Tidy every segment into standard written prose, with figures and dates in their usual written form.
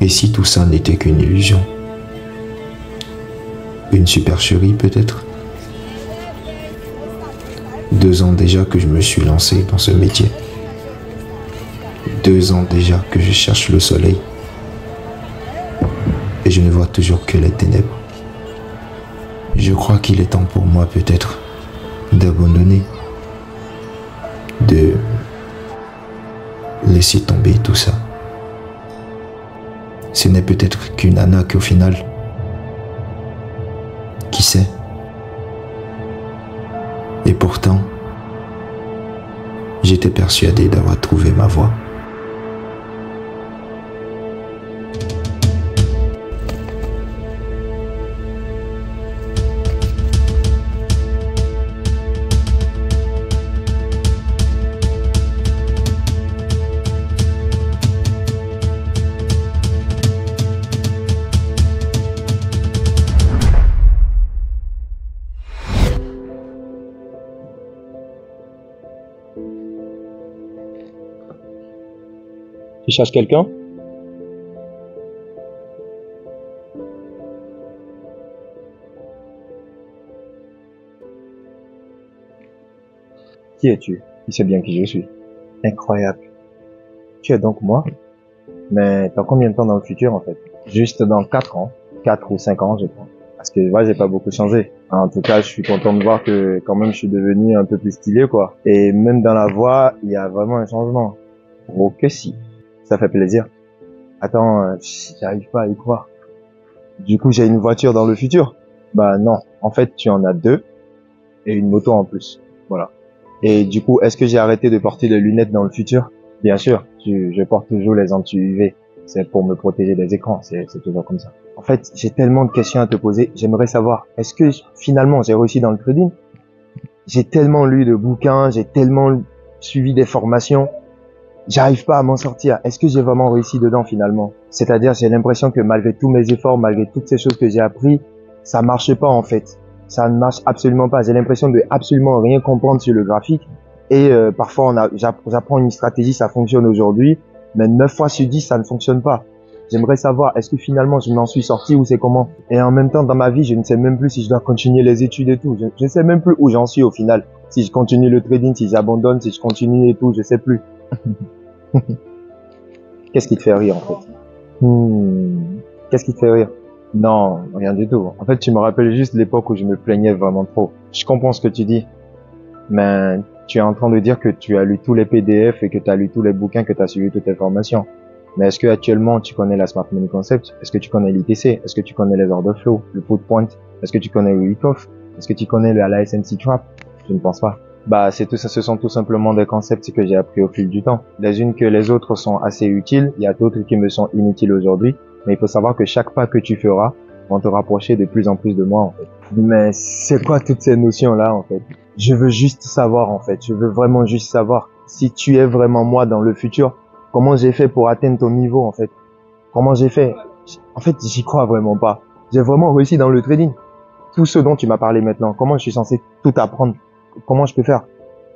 Et si tout ça n'était qu'une illusion? Une supercherie peut-être? 2 ans déjà que je me suis lancé dans ce métier. 2 ans déjà que je cherche le soleil. Et je ne vois toujours que les ténèbres. Je crois qu'il est temps pour moi peut-être d'abandonner, de laisser tomber tout ça. Ce n'est peut-être qu'une arnaque au final. Qui sait? Et pourtant, j'étais persuadé d'avoir trouvé ma voie. Tu cherches quelqu'un? Qui es-tu? Tu sais bien qui je suis. Incroyable. Tu es donc moi? Mais dans combien de temps dans le futur en fait? Juste dans 4 ans. 4 ou 5 ans je crois. Parce que moi j'ai pas beaucoup changé. En tout cas je suis content de voir que quand même je suis devenu un peu plus stylé quoi. Et même dans la voix il y a vraiment un changement. Oh que si. Ça fait plaisir. Attends, j'arrive pas à y croire. Du coup, j'ai une voiture dans le futur? Bah non, en fait, tu en as 2 et une moto en plus. Voilà. Et du coup, est-ce que j'ai arrêté de porter des lunettes dans le futur? Bien sûr, je porte toujours les anti-UV. C'est pour me protéger des écrans, c'est toujours comme ça. En fait, j'ai tellement de questions à te poser. J'aimerais savoir, est-ce que finalement j'ai réussi dans le trading? J'ai tellement lu de bouquins, j'ai tellement suivi des formations. J'arrive pas à m'en sortir. Est-ce que j'ai vraiment réussi dedans finalement? C'est-à-dire, j'ai l'impression que malgré tous mes efforts, malgré toutes ces choses que j'ai appris, ça marche pas en fait. Ça ne marche absolument pas. J'ai l'impression de absolument rien comprendre sur le graphique. Et parfois, j'apprends une stratégie, ça fonctionne aujourd'hui, mais 9 fois sur 10, ça ne fonctionne pas. J'aimerais savoir, est-ce que finalement je m'en suis sorti ou c'est comment? Et en même temps, dans ma vie, je ne sais même plus si je dois continuer les études et tout. Je ne sais même plus où j'en suis au final. Si je continue le trading, si j'abandonne, si je continue et tout, je sais plus. Qu'est-ce qui te fait rire en fait? Qu'est-ce qui te fait rire? Non, rien du tout. En fait, tu me rappelles juste l'époque où je me plaignais vraiment trop. Je comprends ce que tu dis, mais tu es en train de dire que tu as lu tous les PDF et que tu as lu tous les bouquins, que tu as suivi toutes les formations. Mais est-ce que actuellement tu connais la Smart Money Concept? Est-ce que tu connais l'ITC? Est-ce que tu connais les order flow, le put point? Est-ce que tu connais le week-off? Est-ce que tu connais le LSMC trap? Je ne pense pas. Bah, c'est tout ça, ce sont tout simplement des concepts que j'ai appris au fil du temps. Les unes que les autres sont assez utiles, il y a d'autres qui me sont inutiles aujourd'hui, mais il faut savoir que chaque pas que tu feras vont te rapprocher de plus en plus de moi, en fait. Mais c'est quoi toutes ces notions-là, en fait? Je veux juste savoir, en fait. Je veux vraiment juste savoir si tu es vraiment moi dans le futur. Comment j'ai fait pour atteindre ton niveau, en fait? Comment j'ai fait? En fait, j'y crois vraiment pas. J'ai vraiment réussi dans le trading. Tout ce dont tu m'as parlé maintenant, comment je suis censé tout apprendre? Comment je peux faire?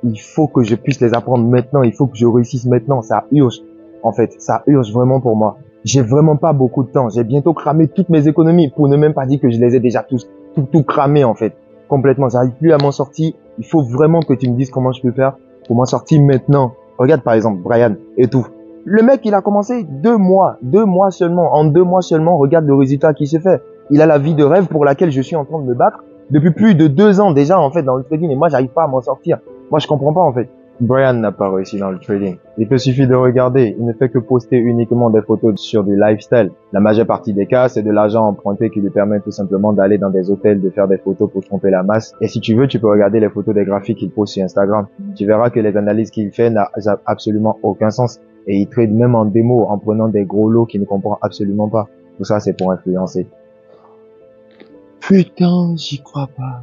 Il faut que je puisse les apprendre maintenant. Il faut que je réussisse maintenant. Ça urge. En fait, ça urge vraiment pour moi. J'ai vraiment pas beaucoup de temps. J'ai bientôt cramé toutes mes économies pour ne même pas dire que je les ai déjà tout cramé, en fait. Complètement. J'arrive plus à m'en sortir. Il faut vraiment que tu me dises comment je peux faire pour m'en sortir maintenant. Regarde, par exemple, Brian et tout. Le mec, il a commencé 2 mois. 2 mois seulement. En 2 mois seulement, regarde le résultat qui s'est fait. Il a la vie de rêve pour laquelle je suis en train de me battre depuis plus de 2 ans déjà, en fait, dans le trading. Et moi, j'arrive pas à m'en sortir. Moi, je comprends pas, en fait. Brian n'a pas réussi dans le trading. Il te suffit de regarder. Il ne fait que poster uniquement des photos sur du lifestyle. La majeure partie des cas, c'est de l'argent emprunté qui lui permet tout simplement d'aller dans des hôtels, de faire des photos pour tromper la masse. Et si tu veux, tu peux regarder les photos des graphiques qu'il poste sur Instagram. Tu verras que les analyses qu'il fait n'ont absolument aucun sens. Et il trade même en démo, en prenant des gros lots qu'il ne comprend absolument pas. Tout ça, c'est pour influencer. Putain, j'y crois pas.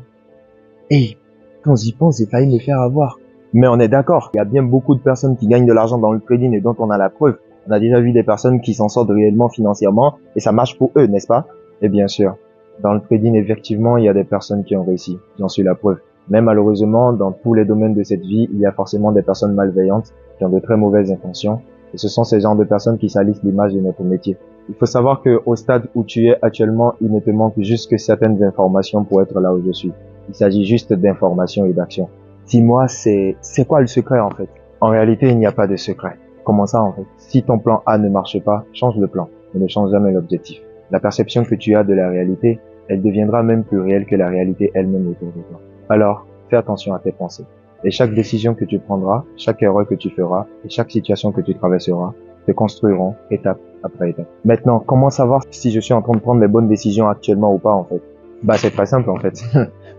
Et quand j'y pense, j'ai failli me faire avoir. Mais on est d'accord, il y a bien beaucoup de personnes qui gagnent de l'argent dans le trading et dont on a la preuve. On a déjà vu des personnes qui s'en sortent réellement financièrement et ça marche pour eux, n'est-ce pas? Et bien sûr, dans le trading, effectivement, il y a des personnes qui ont réussi. J'en suis la preuve. Mais malheureusement, dans tous les domaines de cette vie, il y a forcément des personnes malveillantes qui ont de très mauvaises intentions. Et ce sont ces genres de personnes qui salissent l'image de notre métier. Il faut savoir que au stade où tu es actuellement, il ne te manque juste que certaines informations pour être là où je suis. Il s'agit juste d'informations et d'action. Dis-moi, c'est quoi le secret en fait? En réalité, il n'y a pas de secret. Comment ça en fait? Si ton plan A ne marche pas, change le plan, mais ne change jamais l'objectif. La perception que tu as de la réalité, elle deviendra même plus réelle que la réalité elle-même autour de toi. Alors, fais attention à tes pensées. Et chaque décision que tu prendras, chaque erreur que tu feras, et chaque situation que tu traverseras, te construiront étape après étape. Maintenant, comment savoir si je suis en train de prendre les bonnes décisions actuellement ou pas en fait? Bah c'est très simple en fait.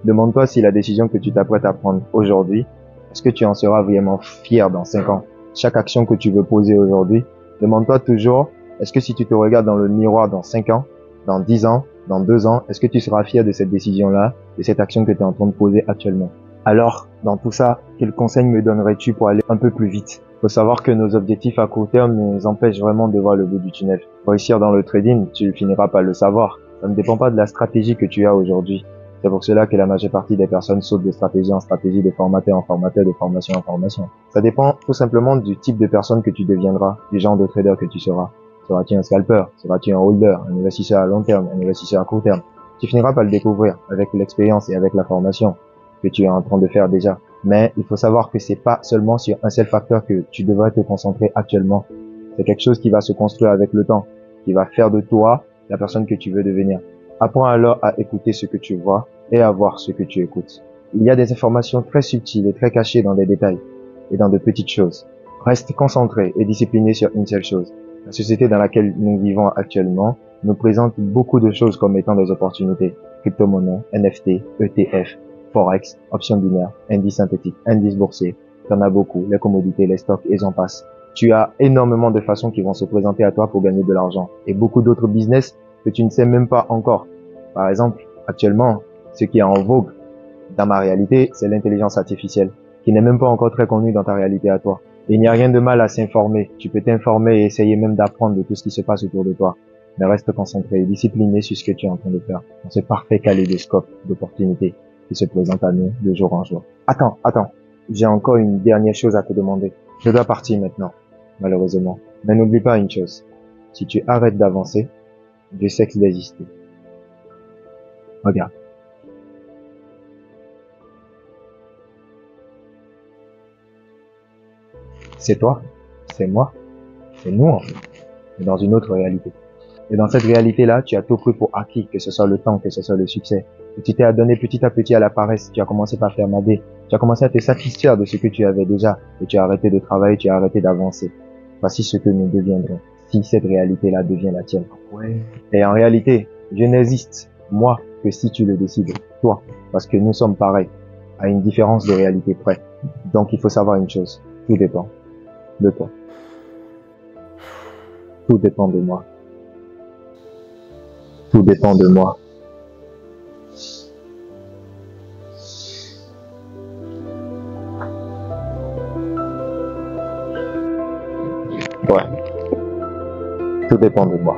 Demande-toi si la décision que tu t'apprêtes à prendre aujourd'hui, est-ce que tu en seras vraiment fier dans 5 ans? Chaque action que tu veux poser aujourd'hui, demande-toi toujours, est-ce que si tu te regardes dans le miroir dans 5 ans, dans 10 ans, dans 2 ans, est-ce que tu seras fier de cette décision-là, de cette action que tu es en train de poser actuellement? Alors, dans tout ça, quel conseil me donnerais-tu pour aller un peu plus vite? Faut savoir que nos objectifs à court terme nous empêchent vraiment de voir le bout du tunnel. Réussir dans le trading, tu finiras par le savoir. Ça ne dépend pas de la stratégie que tu as aujourd'hui. C'est pour cela que la majeure partie des personnes sautent de stratégie en stratégie, de formateur en formateur, de formation en formation. Ça dépend tout simplement du type de personne que tu deviendras, du genre de trader que tu seras. Seras-tu un scalper? Seras-tu un holder? Un investisseur à long terme? Un investisseur à court terme? Tu finiras par le découvrir avec l'expérience et avec la formation que tu es en train de faire déjà. Mais il faut savoir que c'est pas seulement sur un seul facteur que tu devrais te concentrer actuellement. C'est quelque chose qui va se construire avec le temps, qui va faire de toi la personne que tu veux devenir. Apprends alors à écouter ce que tu vois et à voir ce que tu écoutes. Il y a des informations très subtiles et très cachées dans des détails et dans de petites choses. Reste concentré et discipliné sur une seule chose. La société dans laquelle nous vivons actuellement nous présente beaucoup de choses comme étant des opportunités. Crypto-monnaie, NFT, ETF, Forex, options binaires, indices synthétiques, indices boursiers. T'en as beaucoup, les commodités, les stocks et j'en passe. Tu as énormément de façons qui vont se présenter à toi pour gagner de l'argent et beaucoup d'autres business que tu ne sais même pas encore. Par exemple, actuellement, ce qui est en vogue dans ma réalité, c'est l'intelligence artificielle, qui n'est même pas encore très connue dans ta réalité à toi. Et il n'y a rien de mal à s'informer. Tu peux t'informer et essayer même d'apprendre de tout ce qui se passe autour de toi. Mais reste concentré et discipliné sur ce que tu es en train de faire, dans ce parfait kaléidoscope d'opportunités qui se présente à nous de jour en jour. Attends. J'ai encore une dernière chose à te demander. Je dois partir maintenant, malheureusement. Mais n'oublie pas une chose. Si tu arrêtes d'avancer, je sais qu'il existe. Regarde. C'est toi, c'est moi, c'est nous en fait, mais dans une autre réalité. Et dans cette réalité-là, tu as tout pris pour acquis, que ce soit le temps, que ce soit le succès. Et tu t'es adonné petit à petit à la paresse, tu as commencé par faire mader, tu as commencé à te satisfaire de ce que tu avais déjà, et tu as arrêté de travailler, tu as arrêté d'avancer. Voici ce que nous deviendrons, si cette réalité-là devient la tienne. Ouais. Et en réalité, je n'existe, moi, que si tu le décides, toi, parce que nous sommes pareils, à une différence de réalité près. Donc il faut savoir une chose, tout dépend de toi. Tout dépend de moi. Tout dépend de moi. Ouais. Tout dépend de moi.